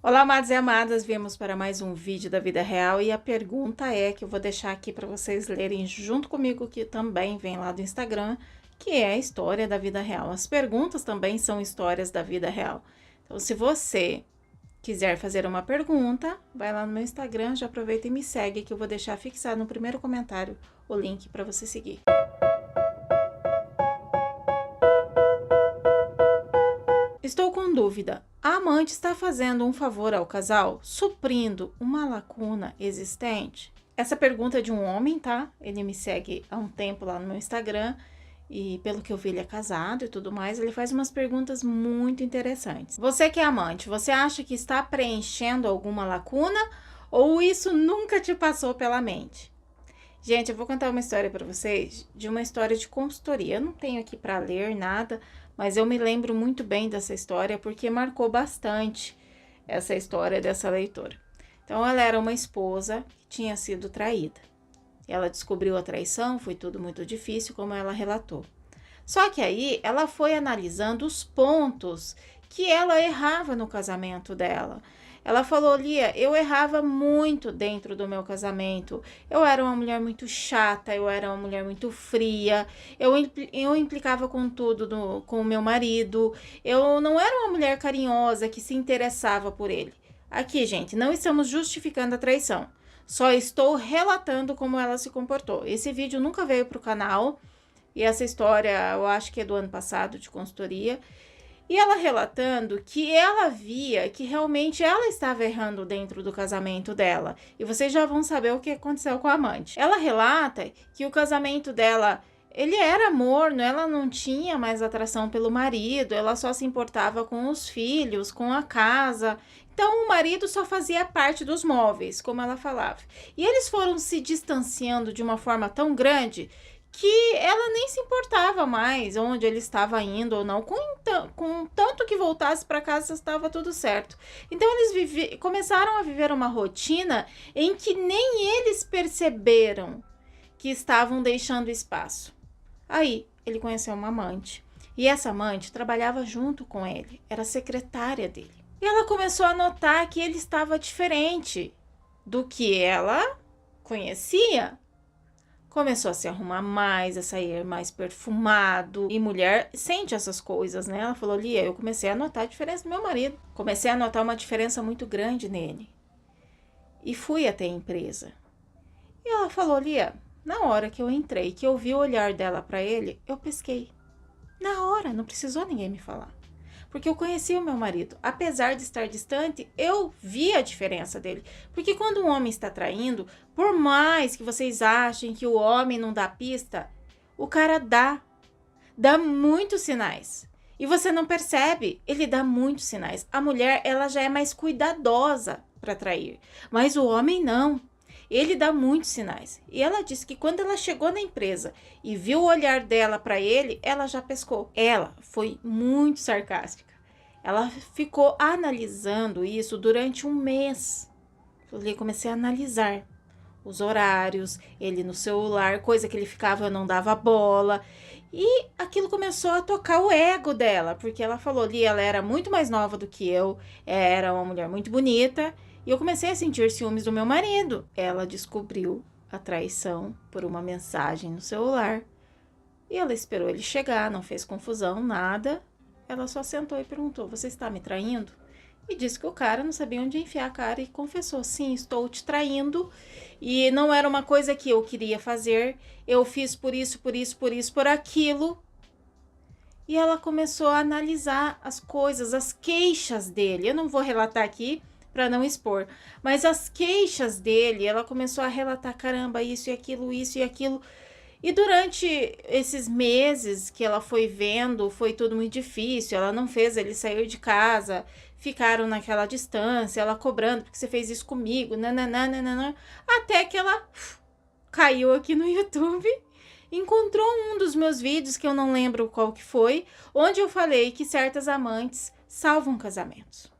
Olá, amados e amadas, viemos para mais um vídeo da vida real e a pergunta é que eu vou deixar aqui para vocês lerem junto comigo, que também vem lá do Instagram, que é a história da vida real. As perguntas também são histórias da vida real. Então, se você quiser fazer uma pergunta, vai lá no meu Instagram, já aproveita e me segue, que eu vou deixar fixado no primeiro comentário o link para você seguir. Estou com dúvida. A amante está fazendo um favor ao casal, suprindo uma lacuna existente? Essa pergunta é de um homem, tá? Ele me segue há um tempo lá no meu Instagram e, pelo que eu vi, ele é casado e tudo mais. Ele faz umas perguntas muito interessantes. Você que é amante, você acha que está preenchendo alguma lacuna ou isso nunca te passou pela mente? Gente, eu vou contar uma história para vocês, de uma história de consultoria. Eu não tenho aqui para ler nada, mas eu me lembro muito bem dessa história porque marcou bastante essa história dessa leitora. Então, ela era uma esposa que tinha sido traída. Ela descobriu a traição, foi tudo muito difícil, como ela relatou. Só que aí ela foi analisando os pontos que ela errava no casamento dela. Ela falou: Lia, eu errava muito dentro do meu casamento. Eu era uma mulher muito chata, eu era uma mulher muito fria, eu implicava com tudo com o meu marido, eu não era uma mulher carinhosa que se interessava por ele. Aqui, gente, não estamos justificando a traição, só estou relatando como ela se comportou. Esse vídeo nunca veio para o canal e essa história eu acho que é do ano passado, de consultoria. E ela relatando que ela via que realmente ela estava errando dentro do casamento dela. E vocês já vão saber o que aconteceu com a amante. Ela relata que o casamento dela, ele era morno, ela não tinha mais atração pelo marido, ela só se importava com os filhos, com a casa. Então o marido só fazia parte dos móveis, como ela falava. E eles foram se distanciando de uma forma tão grande que ela nem se importava mais onde ele estava indo ou não, com tanto que voltasse para casa estava tudo certo. Então eles começaram a viver uma rotina em que nem eles perceberam que estavam deixando espaço. Aí ele conheceu uma amante e essa amante trabalhava junto com ele, era secretária dele. E ela começou a notar que ele estava diferente do que ela conhecia. Começou a se arrumar mais, a sair mais perfumado. E mulher sente essas coisas, né? Ela falou: Lia, eu comecei a notar a diferença do meu marido. Comecei a notar uma diferença muito grande nele. E fui até a empresa. E ela falou: Lia, na hora que eu entrei, que eu vi o olhar dela para ele, eu pesquei. Na hora, não precisou ninguém me falar. Porque eu conhecia o meu marido. Apesar de estar distante, eu vi a diferença dele. Porque quando um homem está traindo, por mais que vocês achem que o homem não dá pista, o cara dá muitos sinais. E você não percebe, ele dá muitos sinais. A mulher, ela já é mais cuidadosa para trair, mas o homem não. Ele dá muitos sinais. E ela disse que quando ela chegou na empresa e viu o olhar dela para ele, ela já pescou. Ela foi muito sarcástica. Ela ficou analisando isso durante um mês. Eu comecei a analisar os horários, ele no celular, coisa que ele ficava, eu não dava bola. E aquilo começou a tocar o ego dela, porque ela falou ali, ela era muito mais nova do que eu, era uma mulher muito bonita. E eu comecei a sentir ciúmes do meu marido. Ela descobriu a traição por uma mensagem no celular. E ela esperou ele chegar, não fez confusão, nada. Ela só sentou e perguntou: você está me traindo? E disse que o cara não sabia onde enfiar a cara e confessou: sim, estou te traindo. E não era uma coisa que eu queria fazer. Eu fiz por isso, por isso, por isso, por aquilo. E ela começou a analisar as coisas, as queixas dele. Eu não vou relatar aqui para não expor, mas as queixas dele, ela começou a relatar: caramba, isso e aquilo. E durante esses meses que ela foi vendo, foi tudo muito difícil, ela não fez ele sair de casa, ficaram naquela distância, ela cobrando: porque você fez isso comigo, nananana, até que ela caiu aqui no YouTube, encontrou um dos meus vídeos, que eu não lembro qual que foi, onde eu falei que certas amantes salvam casamentos.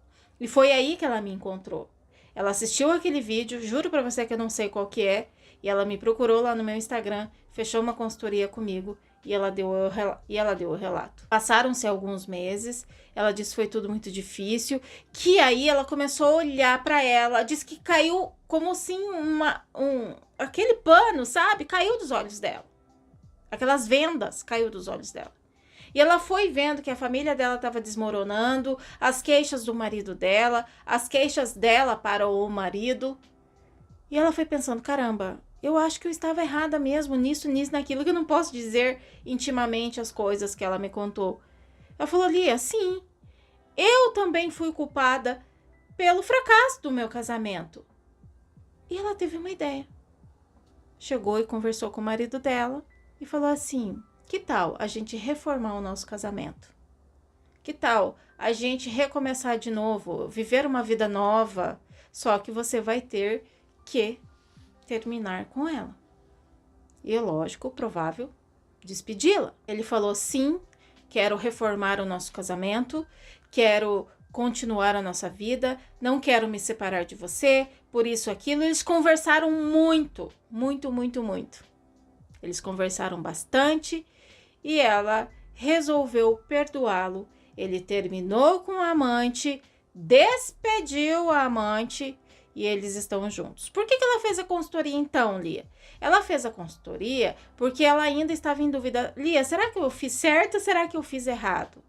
E foi aí que ela me encontrou. Ela assistiu aquele vídeo, juro pra você que eu não sei qual que é, e ela me procurou lá no meu Instagram, fechou uma consultoria comigo E ela deu o relato. Passaram-se alguns meses, ela disse que foi tudo muito difícil, que aí ela começou a olhar para ela, disse que caiu como assim aquele pano, sabe? Caiu dos olhos dela. Aquelas vendas caiu dos olhos dela. E ela foi vendo que a família dela estava desmoronando, as queixas do marido dela, as queixas dela para o marido. E ela foi pensando, caramba, eu acho que eu estava errada mesmo nisso, naquilo, que eu não posso dizer intimamente as coisas que ela me contou. Ela falou, Lia, sim, eu também fui culpada pelo fracasso do meu casamento. E ela teve uma ideia. Chegou e conversou com o marido dela e falou assim, que tal a gente reformar o nosso casamento? Que tal a gente recomeçar de novo, viver uma vida nova, só que você vai ter que terminar com ela. E lógico, provável, despedi-la. Ele falou, sim, quero reformar o nosso casamento, quero continuar a nossa vida, não quero me separar de você, por isso, aquilo. Eles conversaram muito, muito, muito, muito. Eles conversaram bastante e ela resolveu perdoá-lo. Ele terminou com a amante, despediu a amante e eles estão juntos. Por que ela fez a consultoria então, Lia? Ela fez a consultoria porque ela ainda estava em dúvida. Lia, será que eu fiz certo ou será que eu fiz errado?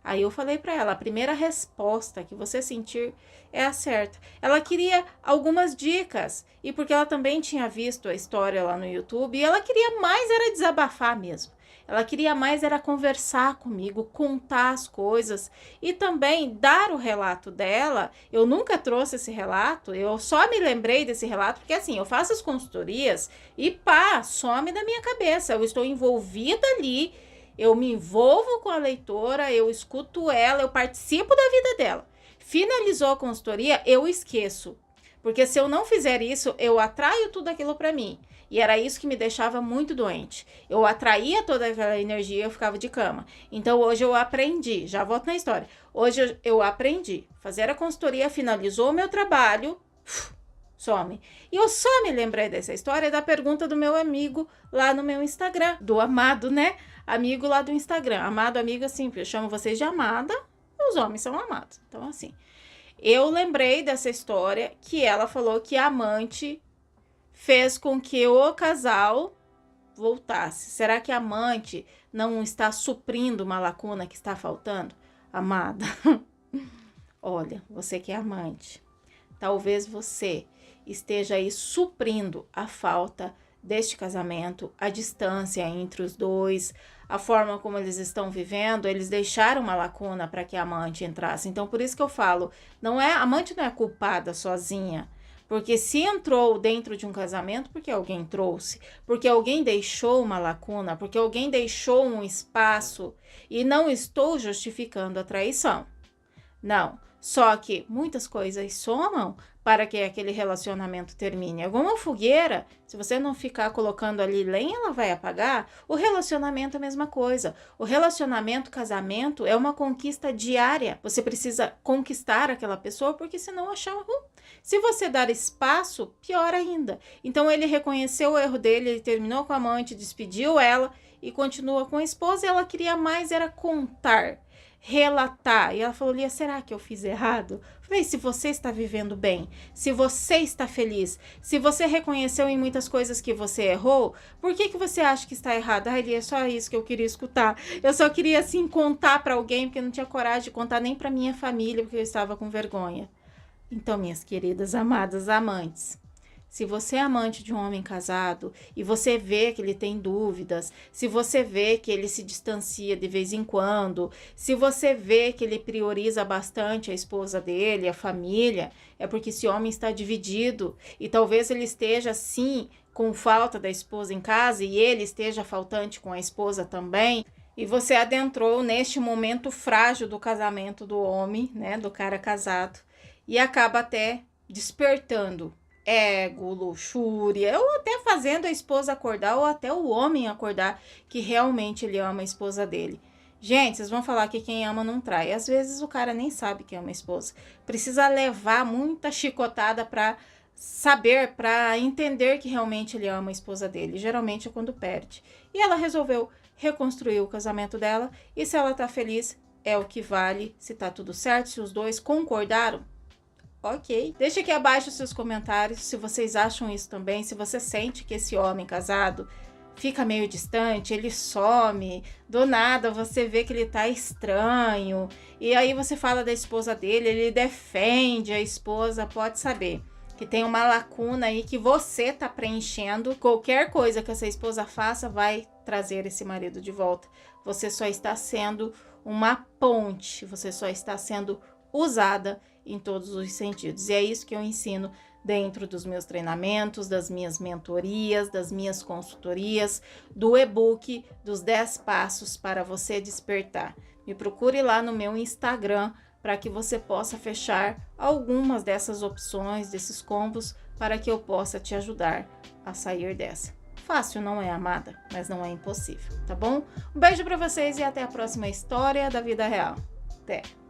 Aí eu falei para ela, a primeira resposta que você sentir é a certa. Ela queria algumas dicas, e porque ela também tinha visto a história lá no YouTube, e ela queria mais era desabafar mesmo. Ela queria mais era conversar comigo, contar as coisas e também dar o relato dela. Eu nunca trouxe esse relato, eu só me lembrei desse relato porque assim, eu faço as consultorias e pá, some da minha cabeça. Eu estou envolvida ali, eu me envolvo com a leitora, eu escuto ela, eu participo da vida dela. Finalizou a consultoria, eu esqueço. Porque se eu não fizer isso, eu atraio tudo aquilo para mim. E era isso que me deixava muito doente. Eu atraía toda aquela energia e eu ficava de cama. Então hoje eu aprendi, já volto na história. Hoje eu aprendi. Fazer a consultoria, finalizou o meu trabalho, some. E eu só me lembrei dessa história da pergunta do meu amigo lá no meu Instagram. Do amado, né? Amigo lá do Instagram. Amado, amigo, assim, eu chamo vocês de amada, os homens são amados. Então, assim, eu lembrei dessa história que ela falou que a amante fez com que o casal voltasse. Será que a amante não está suprindo uma lacuna que está faltando? Amada, olha, você que é amante, talvez você esteja aí suprindo a falta deste casamento, a distância entre os dois, a forma como eles estão vivendo. Eles deixaram uma lacuna para que a amante entrasse. Então, por isso que eu falo, a amante não é culpada sozinha, porque se entrou dentro de um casamento, porque alguém trouxe, porque alguém deixou uma lacuna, porque alguém deixou um espaço, e não estou justificando a traição. Não, só que muitas coisas somam para que aquele relacionamento termine. Alguma fogueira, se você não ficar colocando ali lenha, ela vai apagar. O relacionamento é a mesma coisa. O relacionamento, casamento, é uma conquista diária. Você precisa conquistar aquela pessoa, porque senão achar ruim. Se você dar espaço, pior ainda. Então ele reconheceu o erro dele, ele terminou com a amante, despediu ela e continua com a esposa. E ela queria mais era contar, relatar. E ela falou, Lia, será que eu fiz errado? Falei, se você está vivendo bem, se você está feliz, se você reconheceu em muitas coisas que você errou, por que você acha que está errado? Ai, Lia, é só isso que eu queria escutar. Eu só queria, assim, contar para alguém, porque eu não tinha coragem de contar nem para minha família, porque eu estava com vergonha. Então, minhas queridas, amadas, amantes, se você é amante de um homem casado e você vê que ele tem dúvidas, se você vê que ele se distancia de vez em quando, se você vê que ele prioriza bastante a esposa dele, a família, é porque esse homem está dividido e talvez ele esteja, sim, com falta da esposa em casa e ele esteja faltante com a esposa também. E você adentrou neste momento frágil do casamento do homem, né, do cara casado, e acaba até despertando ego, luxúria, ou até fazendo a esposa acordar, ou até o homem acordar que realmente ele ama a esposa dele. Gente, vocês vão falar que quem ama não trai. Às vezes o cara nem sabe que ama a esposa. Precisa levar muita chicotada para saber, para entender que realmente ele ama a esposa dele. Geralmente é quando perde. E ela resolveu reconstruir o casamento dela, e se ela tá feliz, é o que vale. Se tá tudo certo, se os dois concordaram, ok. Deixa aqui abaixo os seus comentários se vocês acham isso também, se você sente que esse homem casado fica meio distante, ele some, do nada você vê que ele tá estranho, e aí você fala da esposa dele, ele defende a esposa, pode saber que tem uma lacuna aí que você tá preenchendo. Qualquer coisa que essa esposa faça vai trazer esse marido de volta. Você só está sendo uma ponte, você só está sendo usada em todos os sentidos. E é isso que eu ensino dentro dos meus treinamentos, das minhas mentorias, das minhas consultorias, do e-book dos 10 passos para você despertar. Me procure lá no meu Instagram para que você possa fechar algumas dessas opções, desses combos, para que eu possa te ajudar a sair dessa. Fácil não é, amada, mas não é impossível, tá bom? Um beijo para vocês e até a próxima história da vida real. Até!